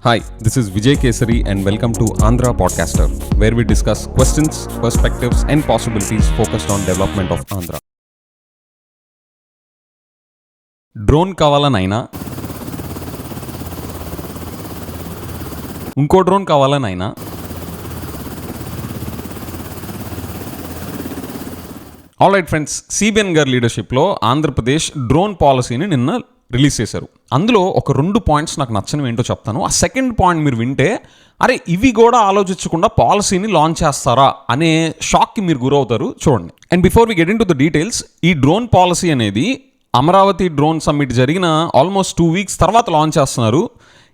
Hi, this is Vijay Kesari and welcome to andhrapodcaster, where we discuss questions, perspectives and possibilities focused on development of Andhra. Drone కావాలనైనా ఇంకో drone కావాలనైనా all right friends, CBN గారి లీడర్షిప్లో Andhra Pradesh drone పాలసీని నిన్న release చేశారు. అందులో ఒక 2 points నాకు నచ్చనివి ఏంటో చెప్తాను. ఆ సెకండ్ పాయింట్ మీరు వింటే అరే ఇవి కూడా ఆలోచించకుండా పాలసీని లాంచ్ చేస్తారా అనే షాక్కి మీరు గురవుతారు. చూడండి. And before we get into the ద డీటెయిల్స్, ఈ డ్రోన్ పాలసీ అనేది అమరావతి డ్రోన్ సమ్మిట్ జరిగిన ఆల్మోస్ట్ 2 వీక్స్ తర్వాత లాంచ్ చేస్తున్నారు.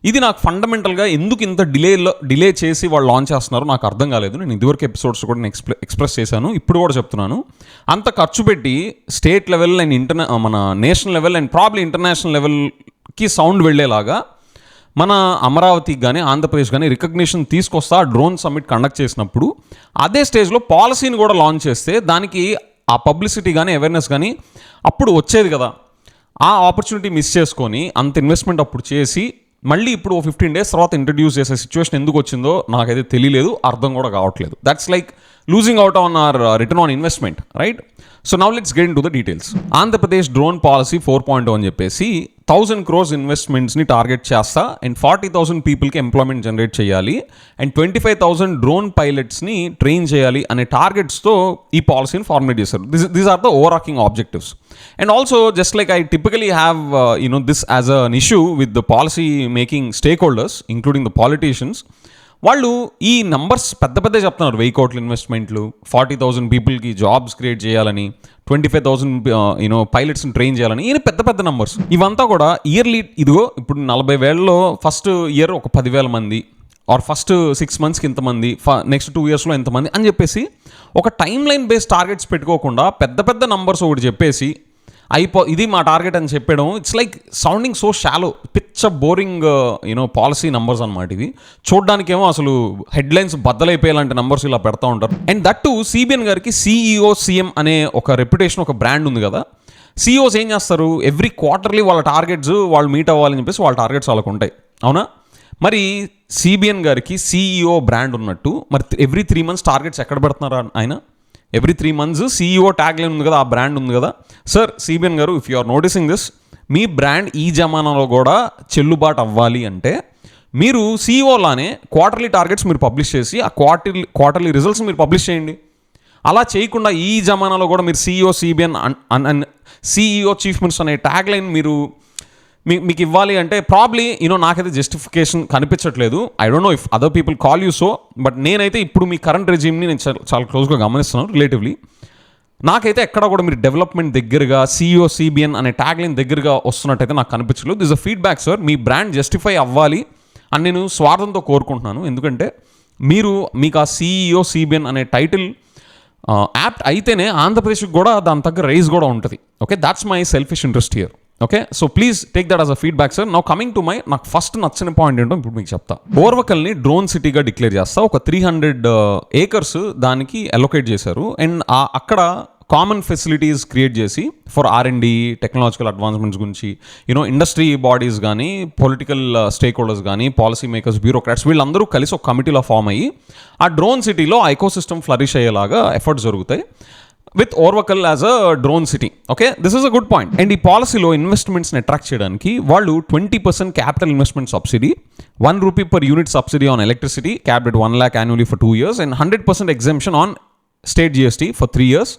ఇది నాకు ఫండమెంటల్గా ఎందుకు ఇంత డిలే చేసి వాళ్ళు లాంచ్ చేస్తున్నారో నాకు అర్థం కాలేదు. నేను ఇదివరకు ఎపిసోడ్స్ కూడా నేను ఎక్స్ప్రెస్ చేశాను, ఇప్పుడు కూడా చెప్తున్నాను. అంత ఖర్చు పెట్టి స్టేట్ లెవెల్ అండ్ మన national level and probably international లెవెల్కి సౌండ్ వెళ్ళేలాగా మన అమరావతికి కానీ ఆంధ్రప్రదేశ్ కానీ రికగ్నిషన్ తీసుకొస్తా డ్రోన్ సమ్మిట్ కండక్ట్ చేసినప్పుడు అదే స్టేజ్లో పాలసీని కూడా లాంచ్ చేస్తే దానికి ఆ పబ్లిసిటీ కానీ అవేర్నెస్ కానీ అప్పుడు వచ్చేది కదా. ఆ ఆపర్చునిటీ మిస్ చేసుకొని అంత ఇన్వెస్ట్మెంట్ అప్పుడు చేసి మళ్ళీ ఇప్పుడు 15 days తర్వాత ఇంట్రడ్యూస్ చేసే సిచ్యువేషన్ ఎందుకు వచ్చిందో నాకైతే తెలియలేదు, అర్థం కూడా కావట్లేదు. That's like losing out on hour return on investment, right? So now let's get into the ద డీటెయిల్స్. ఆంధ్రప్రదేశ్ డ్రోన్ పాలసీ 4.0 అని చెప్పేసి 1000 crores ఇన్వెస్ట్మెంట్స్ని టార్గెట్ చేస్తా అండ్ 40,000 పీపుల్కి ఎంప్లాయ్మెంట్ జనరేట్ చేయాలి అండ్ 25,000 డ్రోన్ పైలట్స్ని ట్రైన్ చేయాలి అనే టార్గెట్స్తో ఈ పాలసీని ఫార్ములేట్ చేశారు. These are the ఓవరార్కింగ్ objectives. And also just like I typically have this as an issue with the policy making stake holders including the politicians. వాళ్ళు ఈ numbers పెద్ద పెద్ద చెప్తున్నారు. 1000 crore ఇన్వెస్ట్మెంట్లు, 40,000 పీపుల్కి జాబ్స్ క్రియేట్ చేయాలని, 25,000 పైలట్స్ని ట్రైన్ చేయాలని, ఈయన పెద్ద పెద్ద నంబర్స్. ఇవంతా కూడా ఇయర్లీ ఇదిగో ఇప్పుడు 40,000లో ఫస్ట్ ఇయర్ ఒక 10,000 మంది ఆర్ ఫస్ట్ 6 monthsకి ఇంతమంది, నెక్స్ట్ 2 yearsలో ఎంతమంది అని చెప్పేసి ఒక టైమ్ లైన్ బేస్డ్ టార్గెట్స్ పెట్టుకోకుండా పెద్ద పెద్ద నంబర్స్ ఒకటి చెప్పేసి ఇది మా టార్గెట్ అని చెప్పడం, it's like sounding so shallow, పిచ్చ బోరింగ్ పాలసీ నంబర్స్ అనమాట ఇవి. చూడ్డానికేమో అసలు హెడ్లైన్స్ బద్దలైపోయేలాంటి నంబర్స్ ఇలా పెడతా ఉంటారు. అండ్ దట్ టు CBN గారికి CEO CM అనే ఒక రెప్యుటేషన్, ఒక బ్రాండ్ ఉంది కదా. CEOs ఏం చేస్తారు, ఎవ్రీ క్వార్టర్లీ వాళ్ళ టార్గెట్స్ వాళ్ళు మీట్ అవ్వాలని చెప్పేసి వాళ్ళ టార్గెట్స్ వాళ్ళకు ఉంటాయి, అవునా? మరి CBN గారికి CEO బ్రాండ్ ఉన్నట్టు మరి ఎవ్రీ 3 months టార్గెట్స్ ఎక్కడ పెడుతున్నారు ఆయన? Every 3 months CEO tag line ఉంది కదా, ఆ బ్రాండ్ ఉంది కదా. Sir CBN garu, if you are noticing this, మీ బ్రాండ్ ఈ జమానాలో కూడా చెల్లుబాటు అవ్వాలి అంటే మీరు CEO లానే క్వార్టర్లీ టార్గెట్స్ మీరు పబ్లిష్ చేసి ఆ క్వార్టర్లీ రిజల్ట్స్ మీరు పబ్లిష్ చేయండి. అలా చేయకుండా ఈ జమానాలో కూడా మీరు CBN CEO చీఫ్ మినిస్టర్ అనే ట్యాగ్ లైన్ మీకు ఇవ్వాలి అంటే ప్రాబ్లీ నాకైతే జస్టిఫికేషన్ కనిపించట్లేదు. I don't know if other people call you so, but నేనైతే ఇప్పుడు మీ కరెంట్ రెజ్యూమ్ని నేను చాలా క్లోజ్గా గమనిస్తున్నాను రిలేటివ్లీ. నాకైతే ఎక్కడ కూడా మీరు డెవలప్మెంట్ దగ్గరగా CEO CBN అనే ట్యాగ్ లైన్ దగ్గరగా వస్తున్నట్టయితే నాకు కనిపించలేదు. This a feedback sir. Me brand justify అవ్వాలి అని నేను స్వార్థంతో కోరుకుంటున్నాను. ఎందుకంటే మీకు ఆ CEO CBN అనే టైటిల్ యాప్ట్ అయితేనే ఆంధ్రప్రదేశ్కి కూడా దాని తగ్గ రైజ్ కూడా ఉంటుంది. Okay, that's my selfish interest here. Okay, so please take that as a feedback sir. Now coming to నాకు ఫస్ట్ నచ్చిన పాయింట్ ఏంటో ఇప్పుడు మీకు చెప్తా. ఓర్వకల్ని డ్రోన్ సిటీగా డిక్లేర్ చేస్తా. ఒక 300 acres దానికి అలొకేట్ చేశారు. అండ్ అక్కడ కామన్ ఫెసిలిటీస్ క్రియేట్ చేసి ఫర్ R&D, టెక్నాలజికల్ అడ్వాన్స్మెంట్స్ గురించి ఇండస్ట్రీ బాడీస్ కానీ, పొలిటికల్ స్టేక్ హోల్డర్స్ కానీ, పాలసీ మేకర్స్, బ్యూరోక్రాట్స్ వీళ్ళందరూ కలిసి ఒక కమిటీలో ఫామ్ అయ్యి ఆ డ్రోన్ సిటీలో ఆ ఎకోసిస్టమ్ ఫ్లరిష్ అయ్యేలాగా ఎఫర్ట్స్ జరుగుతాయి with Orvakal as a drone city. Okay, this is a good point. And ఈ పాలసీలో ఇన్వెస్ట్మెంట్స్ని అట్రాక్ట్ చేయడానికి వాళ్ళు 20% capital investment subsidy, ₹1 per unit subsidy on electricity capped at 1 lakh annually for 2 years and 100% exemption on state GST for 3 years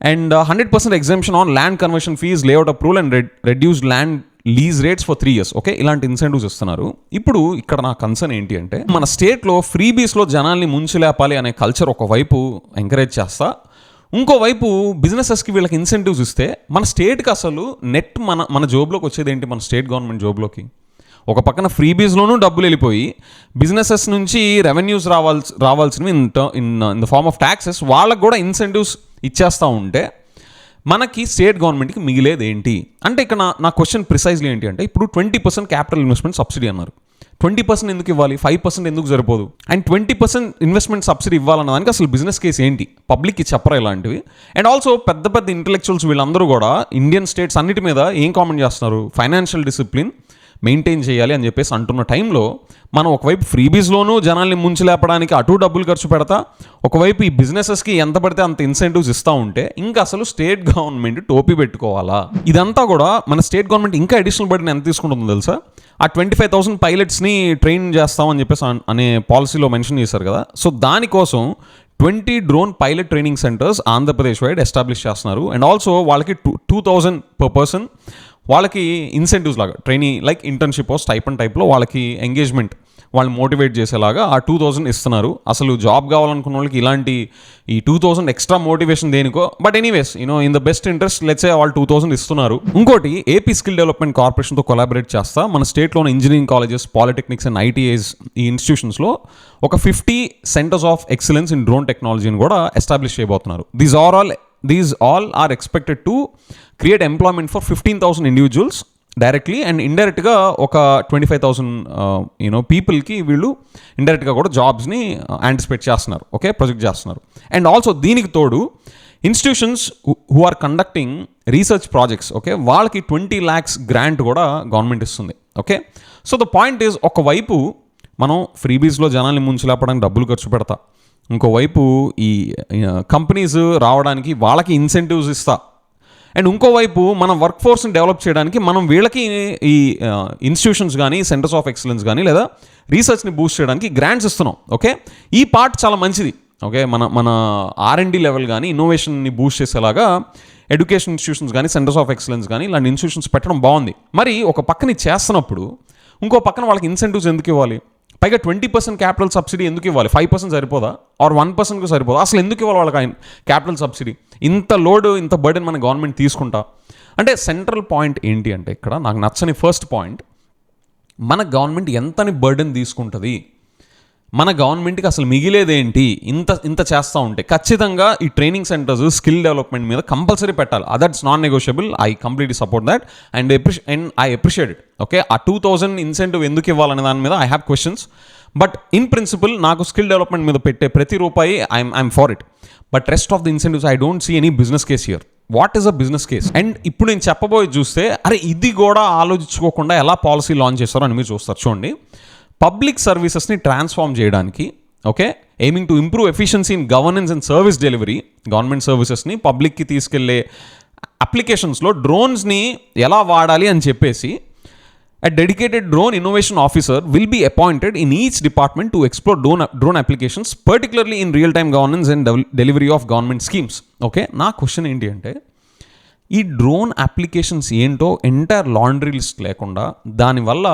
and 100% exemption on land conversion fees, layout approval and reduced land lease rates for 3 years. Okay, ఇలాంటి incentives ఇస్తున్నారు. ఇప్పుడు ఇక్కడ నా concern ఏంటి అంటే, మన స్టేట్లో ఫ్రీబీస్లో జనాల్ని ముంచులేపాలి అనే కల్చర్ ఒకవైపు ఎంకరేజ్ చేస్తా, ఇంకోవైపు బిజినెసెస్కి వీళ్ళకి ఇన్సెంటివ్స్ ఇస్తే మన స్టేట్కి అసలు నెట్ మన జోబ్లోకి వచ్చేది ఏంటి? మన స్టేట్ గవర్నమెంట్ జోబ్లోకి ఒక పక్కన ఫ్రీబీస్లోనూ డబ్బులు వెళ్ళిపోయి బిజినెసెస్ నుంచి రెవెన్యూస్ రావాల్సినవి in the form of taxes వాళ్ళకు కూడా ఇన్సెంటివ్స్ ఇచ్చేస్తూ ఉంటే మనకి స్టేట్ గవర్నమెంట్కి మిగిలేది ఏంటి అంటే, ఇక్కడ నా క్వశ్చన్ ప్రిసైజ్లీ ఏంటి అంటే, ఇప్పుడు 20% క్యాపిటల్ ఇన్వెస్ట్మెంట్ సబ్సిడీ అన్నారు. 20% ఎందుకు ఇవ్వాలి? 5% ఎందుకు సరిపోదు? అండ్ 20% ఇన్వెస్ట్మెంట్ సబ్సిడీ ఇవ్వాలన్న దానికి అసలు బిజినెస్ కేసు ఏంటి? పబ్లిక్కి చెప్పరా ఇలాంటివి? అండ్ ఆల్సో పెద్ద పెద్ద ఇంటలెక్చువల్స్ వీళ్ళందరూ కూడా ఇండియన్ స్టేట్స్ అన్నిటి మీద ఏం కామెంట్ చేస్తున్నారు? ఫైనాన్షియల్ డిసిప్లిన్ మెయింటైన్ చేయాలి అని చెప్పేసి అంటున్న టైంలో మనం ఒకవైపు ఫ్రీబీస్లోనూ జనాల్ని ముంచి లేపడానికి అటు డబ్బులు ఖర్చు పెడతా, ఒకవైపు ఈ బిజినెసెస్కి ఎంత పడితే అంత ఇన్సెంటివ్స్ ఇస్తూ ఉంటే ఇంకా అసలు స్టేట్ గవర్నమెంట్ టోపీ పెట్టుకోవాలా? ఇదంతా కూడా మన స్టేట్ గవర్నమెంట్ ఇంకా అడిషనల్ బర్డెన్ ఎంత తీసుకుంటుందో తెలుసా? ఆ 25,000 పైలట్స్ని ట్రైన్ చేస్తామని చెప్పేసి అనే పాలసీలో మెన్షన్ చేశారు కదా. సో దానికోసం 20 drone pilot training centres Andhra Pradesh wide establish చేస్తున్నారు. అండ్ ఆల్సో వాళ్ళకి 2,000 per పర్సన్ వాళ్ళకి ఇన్సెంటివ్స్ లాగా ట్రైనింగ్ లైక్ ఇంటర్న్షిప్ స్టైపెండ్ టైప్లో వాళ్ళకి ఎంగేజ్మెంట్ వాళ్ళు మోటివేట్ చేసేలాగా ఆ 2,000 ఇస్తున్నారు. అసలు జాబ్ కావాలనుకున్న వాళ్ళకి ఇలాంటి ఈ 2,000 ఎక్స్ట్రా మోటివేషన్ దేనికో, but anyways in the best interest let's say వాళ్ళు 2,000 ఇస్తున్నారు. ఇంకోటి ఏపీ స్కిల్ డెవలప్మెంట్ కార్పొరేషన్తో కొలాబరేట్ చేస్తా మన స్టేట్లోని engineering colleges, polytechnics and ITIs ఈ ఇన్స్టిట్యూషన్స్లో ఒక 50 centres of excellence in drone టెక్నాలజీని కూడా ఎస్టాబ్లిష్ చేయబోతున్నారు. These all are expected to create employment for 15,000 individuals directly and ఇండైరెక్ట్గా ఒక 25,000 పీపుల్కి వీళ్ళు ఇండైరెక్ట్గా కూడా జాబ్స్ని యాంటిసిపేట్ చేస్తున్నారు, ఓకే, ప్రొజెక్ట్ చేస్తున్నారు. అండ్ ఆల్సో దీనికి తోడు institutions who are conducting research projects, okay, వాళ్ళకి 20 lakhs గ్రాంట్ కూడా గవర్నమెంట్ ఇస్తుంది, okay. So the point is, ఒకవైపు మనం ఫ్రీబీస్లో జనాల్ని ముంచులేపడానికి డబ్బులు ఖర్చు పెడతా, ఇంకోవైపు ఈ కంపెనీస్ రావడానికి వాళ్ళకి ఇన్సెంటివ్స్ ఇస్తా, అండ్ ఇంకోవైపు మన వర్క్ ఫోర్స్ని డెవలప్ చేయడానికి మనం వీళ్ళకి ఈ ఇన్స్టిట్యూషన్స్ కానీ, సెంటర్స్ ఆఫ్ ఎక్సలెన్స్ కానీ లేదా రీసెర్చ్ని బూస్ట్ చేయడానికి గ్రాంట్స్ ఇస్తున్నాం, ఓకే. ఈ పార్ట్ చాలా మంచిది, ఓకే. మన R&D లెవెల్ కానీ ఇన్నోవేషన్ని బూస్ట్ చేసేలాగా ఎడ్యుకేషన్ ఇన్స్టిట్యూషన్స్ కానీ, సెంటర్స్ ఆఫ్ ఎక్సలెన్స్ కానీ ఇలాంటి ఇన్స్టిట్యూషన్స్ పెట్టడం బాగుంది. మరి ఒక పక్కన చేస్తున్నప్పుడు ఇంకో పక్కన వాళ్ళకి ఇన్సెంటివ్స్ ఎందుకు ఇవ్వాలి? పైగా 20% క్యాపిటల్ సబ్సిడీ ఎందుకు ఇవ్వాలి? 5% సరిపోదా? ఆర్ 1%కు సరిపోదా? అసలు ఎందుకు ఇవ్వాలి వాళ్ళకి క్యాపిటల్ సబ్సిడీ? ఇంత లోడ్, ఇంత బర్డెన్ మన గవర్నమెంట్ తీసుకుంటా అంటే సెంట్రల్ పాయింట్ ఏంటి అంటే, ఇక్కడ నాకు నచ్చని ఫస్ట్ పాయింట్, మన గవర్నమెంట్ ఎంతని బర్డెన్ తీసుకుంటుంది, మన గవర్నమెంట్కి అసలు మిగిలేదేంటి ఇంత చేస్తూ ఉంటే? ఖచ్చితంగా ఈ ట్రైనింగ్ సెంటర్స్ స్కిల్ డెవలప్మెంట్ మీద కంపల్సరీ పెట్టాలి. That's non negotiable. I completely support that and I appreciate it, okay. ఆ 2,000 ఇన్సెంటివ్ ఎందుకు ఇవ్వాలనే దాని మీద I have questions, but in principle నాకు స్కిల్ డెవలప్మెంట్ మీద పెట్టే ప్రతి రూపాయి I'm for it. But rest of the incentives I don't see any business case here. What is a business case? And ఇప్పుడు నేను చెప్పబోయే చూస్తే, అరే ఇది కూడా ఆలోచించుకోకుండా ఎలా పాలసీ లాంచ్ చేస్తారో అని మీరు చూస్తారు. చూడండి, పబ్లిక్ సర్వీసెస్ని ట్రాన్స్ఫార్మ్ చేయడానికి, okay, aiming to improve efficiency in governance and service delivery, government సర్వీసెస్ని పబ్లిక్కి తీసుకెళ్లే అప్లికేషన్స్లో డ్రోన్స్ని ఎలా వాడాలి అని చెప్పేసి a dedicated drone innovation officer will be appointed in each department to explore drone applications, particularly in real-time governance and delivery of government schemes. Okay, నా question ఏంటి అంటే, ఈ డ్రోన్ అప్లికేషన్స్ ఏంటో ఎంటైర్ లాండ్రీ లిస్ట్ లేకుండా దానివల్ల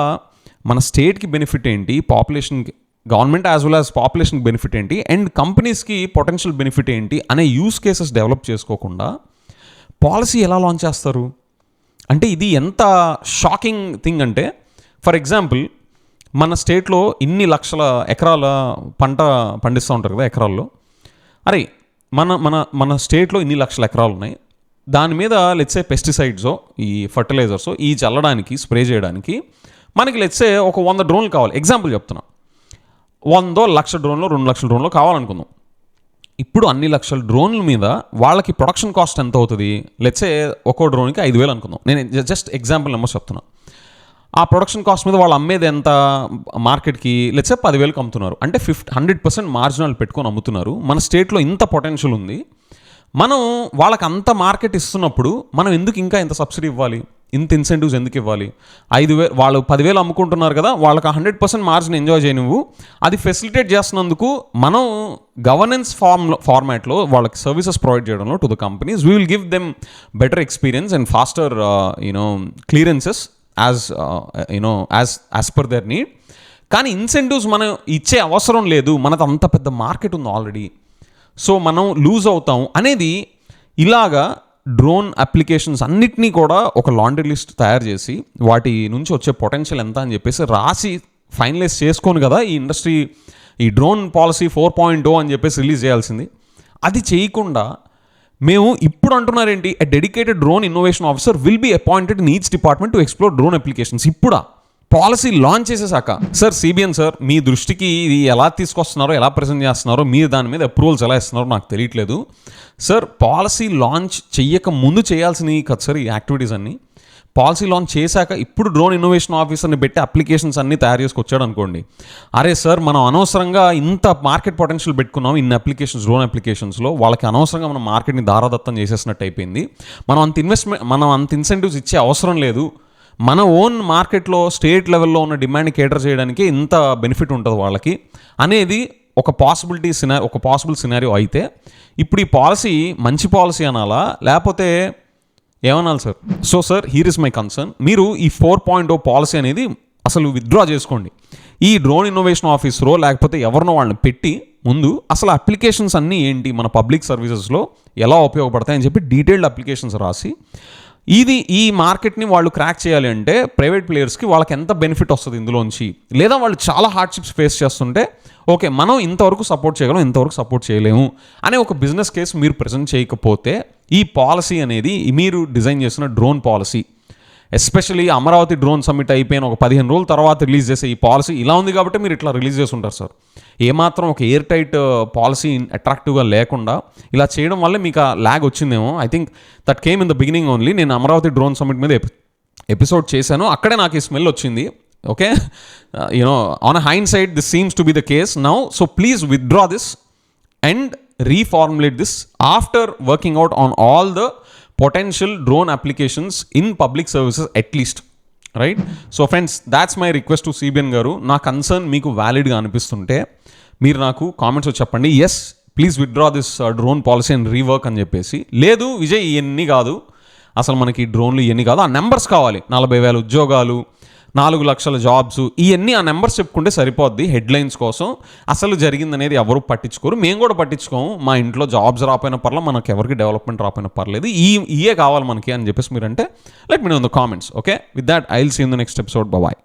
మన స్టేట్కి benefit ఏంటి, పాపులేషన్కి, గవర్నమెంట్ యాజ్ వెల్ యాజ్ పాపులేషన్కి బెనిఫిట్ ఏంటి, అండ్ కంపెనీస్కి పొటెన్షియల్ బెనిఫిట్ ఏంటి అనే యూస్ కేసెస్ డెవలప్ చేసుకోకుండా పాలసీ ఎలా లాంచ్ చేస్తారు? అంటే ఇది ఎంత షాకింగ్ థింగ్ అంటే, ఫర్ ఎగ్జాంపుల్ మన స్టేట్లో ఇన్ని లక్షల ఎకరాల పంట పండిస్తూ ఉంటారు కదా ఎకరాల్లో. అరే మన స్టేట్లో ఇన్ని లక్షల ఎకరాలు ఉన్నాయి, దాని మీద లెట్సే పెస్టిసైడ్సో ఈ ఫర్టిలైజర్సో ఈ చల్లడానికి స్ప్రే చేయడానికి మనకి లెట్సే ఒక 100 డ్రోన్లు కావాలి. ఎగ్జాంపుల్ చెప్తున్నా, 100 లక్ష డ్రోన్లో 2 లక్షల డ్రోన్లో కావాలనుకుందాం. ఇప్పుడు అన్ని లక్షల డ్రోన్ల మీద వాళ్ళకి ప్రొడక్షన్ కాస్ట్ ఎంత అవుతుంది? లెట్సే ఒక్కో డ్రోన్కి 5,000 అనుకుందాం. నేను జస్ట్ ఎగ్జాంపుల్ నెంబర్ చెప్తున్నా. ఆ ప్రొడక్షన్ కాస్ట్ మీద వాళ్ళు అమ్మేది ఎంత మార్కెట్కి? లెట్సే 10,000కి అమ్ముతున్నారు. అంటే 100% మార్జినల్ పెట్టుకొని అమ్ముతున్నారు. మన స్టేట్లో ఇంత పొటెన్షియల్ ఉంది, మనం వాళ్ళకి అంత మార్కెట్ ఇస్తున్నప్పుడు మనం ఎందుకు ఇంకా ఇంత సబ్సిడీ ఇవ్వాలి, ఇంత ఇన్సెంటివ్స్ ఎందుకు ఇవ్వాలి? 5,000 వాళ్ళు 10,000 అమ్ముకుంటున్నారు కదా, వాళ్ళకి 100% మార్జిన్ ఎంజాయ్ చేయ నువ్వు. అది ఫెసిలిటేట్ చేస్తున్నందుకు మనం గవర్నెన్స్ ఫార్మాట్లో వాళ్ళకి సర్వీసెస్ ప్రొవైడ్ చేయడంలో to the companies we will give them better experience and faster clearances as per their need. కానీ ఇన్సెంటివ్స్ మనం ఇచ్చే అవసరం లేదు, మనకు అంత పెద్ద మార్కెట్ ఉంది ఆల్రెడీ, సో మనం లూజ్ అవుతాం అనేది. ఇలాగా డ్రోన్ అప్లికేషన్స్ అన్నిటినీ కూడా ఒక లాండ్రీ లిస్ట్ తయారు చేసి వాటి నుంచి వచ్చే పొటెన్షియల్ ఎంత అని చెప్పేసి రాసి ఫైనలైజ్ చేసుకోను కదా ఈ ఇండస్ట్రీ ఈ డ్రోన్ పాలసీ 4.0 అని చెప్పేసి రిలీజ్ చేయాల్సింది. అది చేయకుండా మేము ఇప్పుడు అంటున్నారేంటి, a dedicated drone innovation officer will be appointed in each department to explore drone applications. ఇప్పుడా పాలసీ లాంచ్ చేసేసాక? సార్ CBN సార్, మీ దృష్టికి ఇది ఎలా తీసుకొస్తున్నారో, ఎలా ప్రజెంట్ చేస్తున్నారో, మీరు దాని మీద అప్రూవల్స్ ఎలా ఇస్తున్నారో నాకు తెలియట్లేదు సార్. పాలసీ లాంచ్ చెయ్యక ముందు చేయాల్సినవి కదా సార్ ఈ యాక్టివిటీస్ అన్నీ. పాలసీ లాంచ్ చేశాక ఇప్పుడు డ్రోన్ ఇన్నోవేషన్ ఆఫీసర్ని పెట్టి అప్లికేషన్స్ అన్నీ తయారు చేసుకొచ్చాడు అనుకోండి, అరే సార్ మనం అనవసరంగా ఇంత మార్కెట్ పొటెన్షియల్ పెట్టుకున్నాం ఇన్ని అప్లికేషన్స్, డ్రోన్ అప్లికేషన్స్లో, వాళ్ళకి అనవసరంగా మనం మార్కెట్ని దారాదత్తం చేసేసినట్టు అయిపోయింది, మనం అంత ఇన్సెంటివ్స్ ఇచ్చే అవసరం లేదు, మన ఓన్ మార్కెట్లో స్టేట్ లెవెల్లో ఉన్న డిమాండ్ని కేటర్ చేయడానికి ఇంత బెనిఫిట్ ఉంటుంది వాళ్ళకి అనేది ఒక పాసిబుల్ సినారియో అయితే, ఇప్పుడు ఈ పాలసీ మంచి పాలసీ అనాలా లేకపోతే ఏమనాలి sir? So sir, here is my concern. మీరు ఈ 4.0 పాలసీ అనేది అసలు విత్డ్రా చేసుకోండి. ఈ డ్రోన్ ఇన్నోవేషన్ ఆఫీసరో లేకపోతే ఎవరినో వాళ్ళని పెట్టి ముందు అసలు అప్లికేషన్స్ అన్నీ ఏంటి, మన పబ్లిక్ సర్వీసెస్లో ఎలా ఉపయోగపడతాయని చెప్పి డీటెయిల్డ్ అప్లికేషన్స్ రాసి, ఈ మార్కెట్ని వాళ్ళు క్రాక్ చేయాలి అంటే ప్రైవేట్ ప్లేయర్స్కి వాళ్ళకి ఎంత బెనిఫిట్ వస్తుంది ఇందులోంచి, లేదా వాళ్ళు చాలా హార్డ్షిప్స్ ఫేస్ చేస్తుంటే ఓకే మనం ఇంతవరకు సపోర్ట్ చేయగలం, ఇంతవరకు సపోర్ట్ చేయలేము అనే ఒక బిజినెస్ కేసు మీరు ప్రజెంట్ చేయకపోతే ఈ పాలసీ అనేది మీరు డిజైన్ చేసిన drone policy, especially Amaravati drone summit అయిపోయిన ఒక 15 రోజుల తర్వాత రిలీజ్ చేసే ఈ పాలసీ ఇలా ఉంది కాబట్టి మీరు ఇట్లా రిలీజ్ చేసి ఉంటారు సార్. ఏమాత్రం ఒక ఎయిర్ టైట్ పాలసీ అట్రాక్టివ్గా లేకుండా ఇలా చేయడం వల్ల మీకు ఆ ల్యాగ్ వచ్చిందేమో. I think that came in the beginning only. నేను అమరావతి డ్రోన్ సమ్మిట్ మీద ఎపిసోడ్ చేశాను, అక్కడే నాకు ఈ స్మెల్ వచ్చింది. Okay, on a hind side this seems to be the case now. So please withdraw this and reformulate this after working out on all the potential drone applications in public services at least, right? So friends, that's my request to CBN Garu. నా concern మీకు వ్యాలిడ్గా అనిపిస్తుంటే మీరు నాకు కామెంట్స్లో చెప్పండి, yes please withdraw this drone policy and rework అని చెప్పేసి. లేదు విజయ్ ఇవన్నీ కాదు, అసలు మనకి డ్రోన్లు ఇవన్నీ కాదు, ఆ నెంబర్స్ కావాలి, 40,000 ఉద్యోగాలు, 4 లక్షల జాబ్స్, ఇవన్నీ ఆ నెంబర్స్ చెప్పుకుంటే సరిపోద్ది హెడ్లైన్స్ కోసం. అసలు జరిగిందనేది ఎవరు పట్టించుకోరు, మేము కూడా పట్టించుకోము. మా ఇంట్లో జాబ్స్ రాపోయిన పర్లేదు, మనకు ఎవరికి డెవలప్మెంట్ రాపోయిన పర్లేదు, ఇయే కావాలి మనకి అని చెప్పేసి మీరంటే let me know in the comments. Okay, with that I will see in the next episode. Bye.